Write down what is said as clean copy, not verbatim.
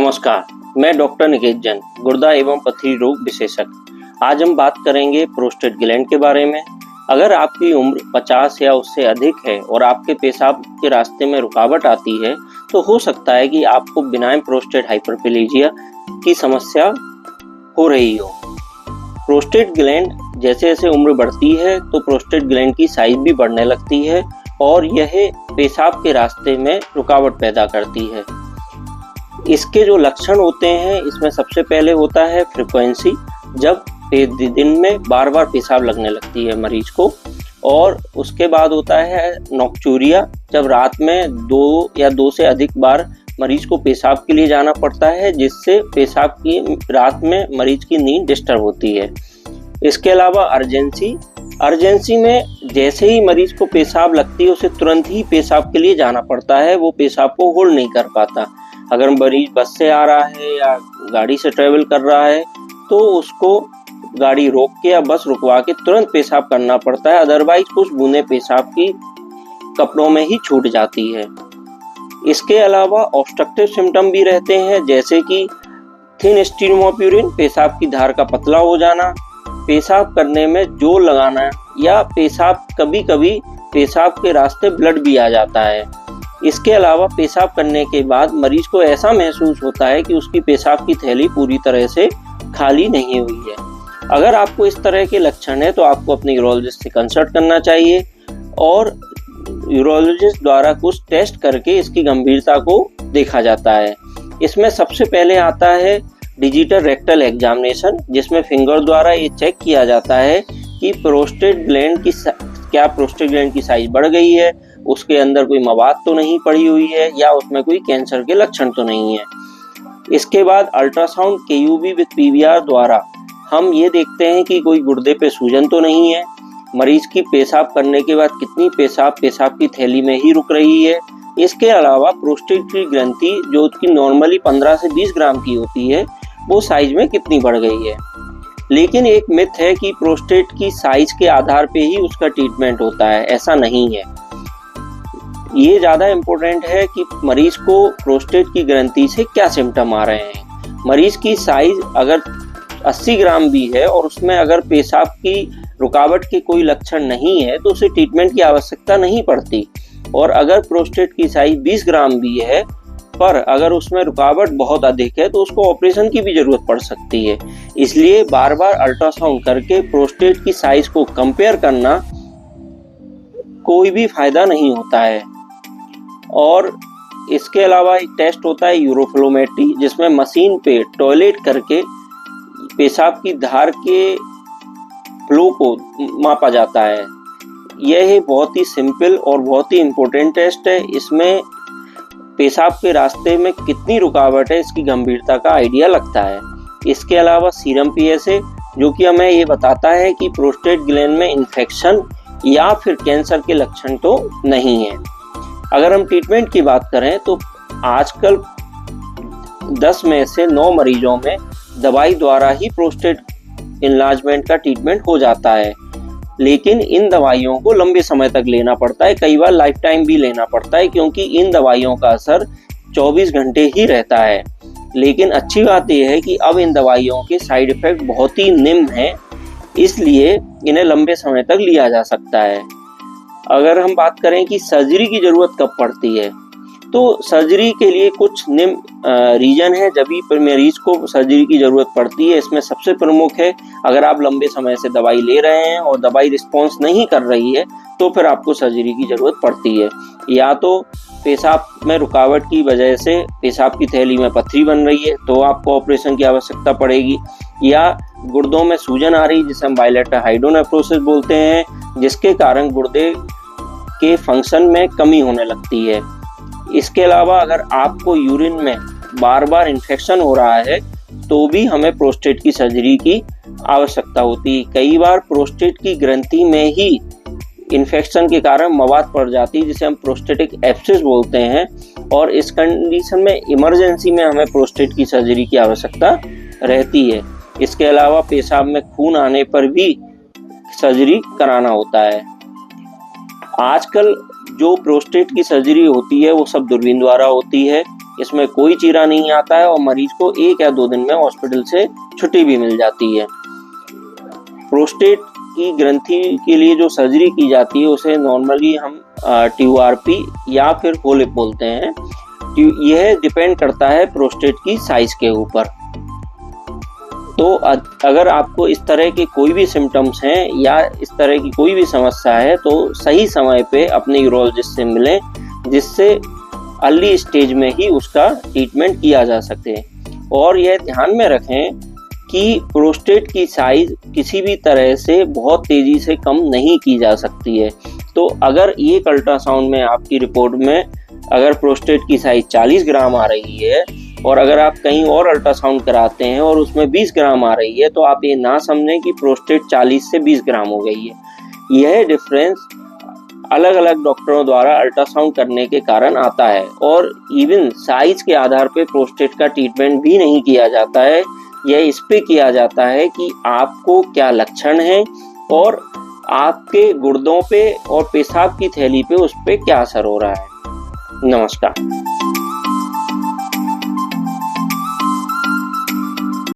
नमस्कार, मैं डॉक्टर निकेत जैन, गुर्दा एवं पथरी रोग विशेषज्ञ। आज हम बात करेंगे प्रोस्टेट ग्लैंड के बारे में। अगर आपकी उम्र 50 या उससे अधिक है और आपके पेशाब के रास्ते में रुकावट आती है, तो हो सकता है कि आपको बिनाइन प्रोस्टेट हाइपरप्लेजिया की समस्या हो रही हो। प्रोस्टेट ग्लैंड जैसे जैसे उम्र बढ़ती है तो प्रोस्टेट ग्लैंड की साइज भी बढ़ने लगती है और यह पेशाब के रास्ते में रुकावट पैदा करती है। इसके जो लक्षण होते हैं, इसमें सबसे पहले होता है फ्रीक्वेंसी, जब दिन में बार बार पेशाब लगने लगती है मरीज को। और उसके बाद होता है नॉक्चूरिया, जब रात में 2 या 2 से अधिक बार मरीज को पेशाब के लिए जाना पड़ता है, जिससे पेशाब की रात में मरीज की नींद डिस्टर्ब होती है। इसके अलावा अर्जेंसी में जैसे ही मरीज को पेशाब लगती है उसे तुरंत ही पेशाब के लिए जाना पड़ता है, वो पेशाब को होल्ड नहीं कर पाता। अगर मरीज बस से आ रहा है या गाड़ी से ट्रेवल कर रहा है तो उसको गाड़ी रोक के या बस रुकवा के तुरंत पेशाब करना पड़ता है, अदरवाइज कुछ बूंदें पेशाब की कपड़ों में ही छूट जाती है। इसके अलावा ऑब्स्ट्रक्टिव सिम्टम भी रहते हैं, जैसे कि थिन स्ट्रीम ऑफ यूरिन, पेशाब की धार का पतला हो जाना, पेशाब करने में जोर लगाना, या कभी कभी पेशाब के रास्ते ब्लड भी आ जाता है। इसके अलावा पेशाब करने के बाद मरीज को ऐसा महसूस होता है कि उसकी पेशाब की थैली पूरी तरह से खाली नहीं हुई है। अगर आपको इस तरह के लक्षण है तो आपको अपने यूरोलॉजिस्ट से कंसल्ट करना चाहिए और यूरोलॉजिस्ट द्वारा कुछ टेस्ट करके इसकी गंभीरता को देखा जाता है। इसमें सबसे पहले आता है डिजिटल रेक्टल एग्जामिनेशन, जिसमें फिंगर द्वारा ये चेक किया जाता है कि प्रोस्टेट ग्लैंड की साइज बढ़ गई है, उसके अंदर कोई मवाद तो नहीं पड़ी हुई है, या उसमें कोई कैंसर के लक्षण तो नहीं है। इसके बाद अल्ट्रासाउंड KUV विद PVR द्वारा हम ये देखते हैं कि कोई गुर्दे पे सूजन तो नहीं है, मरीज की पेशाब करने के बाद कितनी पेशाब की थैली में ही रुक रही है। इसके अलावा प्रोस्टेट की ग्रंथि, जो उसकी नॉर्मली 15 से 20 ग्राम की होती है, वो साइज में कितनी बढ़ गई है। लेकिन एक मिथ है कि प्रोस्टेट की साइज के आधार पे ही उसका ट्रीटमेंट होता है, ऐसा नहीं है। ये ज़्यादा इम्पोर्टेंट है कि मरीज को प्रोस्टेट की ग्रंथि से क्या सिम्टम आ रहे हैं। मरीज की साइज अगर 80 ग्राम भी है और उसमें अगर पेशाब की रुकावट के कोई लक्षण नहीं है तो उसे ट्रीटमेंट की आवश्यकता नहीं पड़ती। और अगर प्रोस्टेट की साइज 20 ग्राम भी है पर अगर उसमें रुकावट बहुत अधिक है तो उसको ऑपरेशन की भी जरूरत पड़ सकती है। इसलिए बार बार अल्ट्रासाउंड करके प्रोस्टेट की साइज को कंपेयर करना कोई भी फायदा नहीं होता है। और इसके अलावा एक टेस्ट होता है यूरोफ्लोमेट्री, जिसमें मशीन पे टॉयलेट करके पेशाब की धार के फ्लो को मापा जाता है। यह बहुत ही सिंपल और बहुत ही इम्पोर्टेंट टेस्ट है। इसमें पेशाब के रास्ते में कितनी रुकावट है इसकी गंभीरता का आइडिया लगता है। इसके अलावा सीरम PSA, जो कि हमें ये बताता है कि प्रोस्टेट ग्लैंड में इन्फेक्शन या फिर कैंसर के लक्षण तो नहीं है। अगर हम ट्रीटमेंट की बात करें तो आजकल 10 में से 9 मरीजों में दवाई द्वारा ही प्रोस्टेट इनलार्जमेंट का ट्रीटमेंट हो जाता है। लेकिन इन दवाइयों को लंबे समय तक लेना पड़ता है, कई बार लाइफ टाइम भी लेना पड़ता है, क्योंकि इन दवाइयों का असर 24 घंटे ही रहता है। लेकिन अच्छी बात यह है कि अब इन दवाइयों के साइड इफेक्ट बहुत ही निम्न हैं, इसलिए इन्हें लंबे समय तक लिया जा सकता है। अगर हम बात करें कि सर्जरी की ज़रूरत कब पड़ती है, तो सर्जरी के लिए कुछ निम्न रीजन है जब भी मरीज को सर्जरी की ज़रूरत पड़ती है। इसमें सबसे प्रमुख है, अगर आप लंबे समय से दवाई ले रहे हैं और दवाई रिस्पॉन्स नहीं कर रही है तो फिर आपको सर्जरी की ज़रूरत पड़ती है। या तो पेशाब में रुकावट की वजह से पेशाब की थैली में पथरी बन रही है तो आपको ऑपरेशन की आवश्यकता पड़ेगी, या गुर्दों में सूजन आ रही है जिसे हम बायलेटरल हाइड्रोनेफ्रोसिस बोलते हैं, जिसके कारण गुर्दे के फंक्शन में कमी होने लगती है। इसके अलावा अगर आपको यूरिन में बार बार इन्फेक्शन हो रहा है तो भी हमें प्रोस्टेट की सर्जरी की आवश्यकता होती है। कई बार प्रोस्टेट की ग्रंथि में ही इन्फेक्शन के कारण मवाद पड़ जाती है, जिसे हम प्रोस्टेटिक एब्सेस बोलते हैं, और इस कंडीशन में इमरजेंसी में हमें प्रोस्टेट की सर्जरी की आवश्यकता रहती है। इसके अलावा पेशाब में खून आने पर भी सर्जरी कराना होता है। आजकल जो प्रोस्टेट की सर्जरी होती है वो सब दूरबीन द्वारा होती है। इसमें कोई चीरा नहीं आता है और मरीज को 1 या 2 दिन में हॉस्पिटल से छुट्टी भी मिल जाती है। प्रोस्टेट की ग्रंथि के लिए जो सर्जरी की जाती है उसे नॉर्मली हम ट्यूआरपी या फिर होलिप बोलते हैं। यह डिपेंड करता है प्रोस्टेट की साइज के ऊपर। तो अगर आपको इस तरह के कोई भी सिम्टम्स हैं या इस तरह की कोई भी समस्या है तो सही समय पे अपने यूरोलॉजिस्ट से मिलें, जिससे अर्ली स्टेज में ही उसका ट्रीटमेंट किया जा सके। और यह ध्यान में रखें कि प्रोस्टेट की साइज किसी भी तरह से बहुत तेजी से कम नहीं की जा सकती है। तो अगर एक अल्ट्रासाउंड में आपकी रिपोर्ट में अगर प्रोस्टेट की साइज 40 ग्राम आ रही है और अगर आप कहीं और अल्ट्रासाउंड कराते हैं और उसमें 20 ग्राम आ रही है, तो आप ये ना समझें कि प्रोस्टेट 40 से 20 ग्राम हो गई है। यह डिफरेंस अलग अलग डॉक्टरों द्वारा अल्ट्रासाउंड करने के कारण आता है और इवन साइज के आधार पर प्रोस्टेट का ट्रीटमेंट भी नहीं किया जाता है। यह इस पे किया जाता है कि आपको क्या लक्षण हैं और आपके गुर्दों पे और पेशाब की थैली पे उस पे क्या असर हो रहा है। नमस्कार।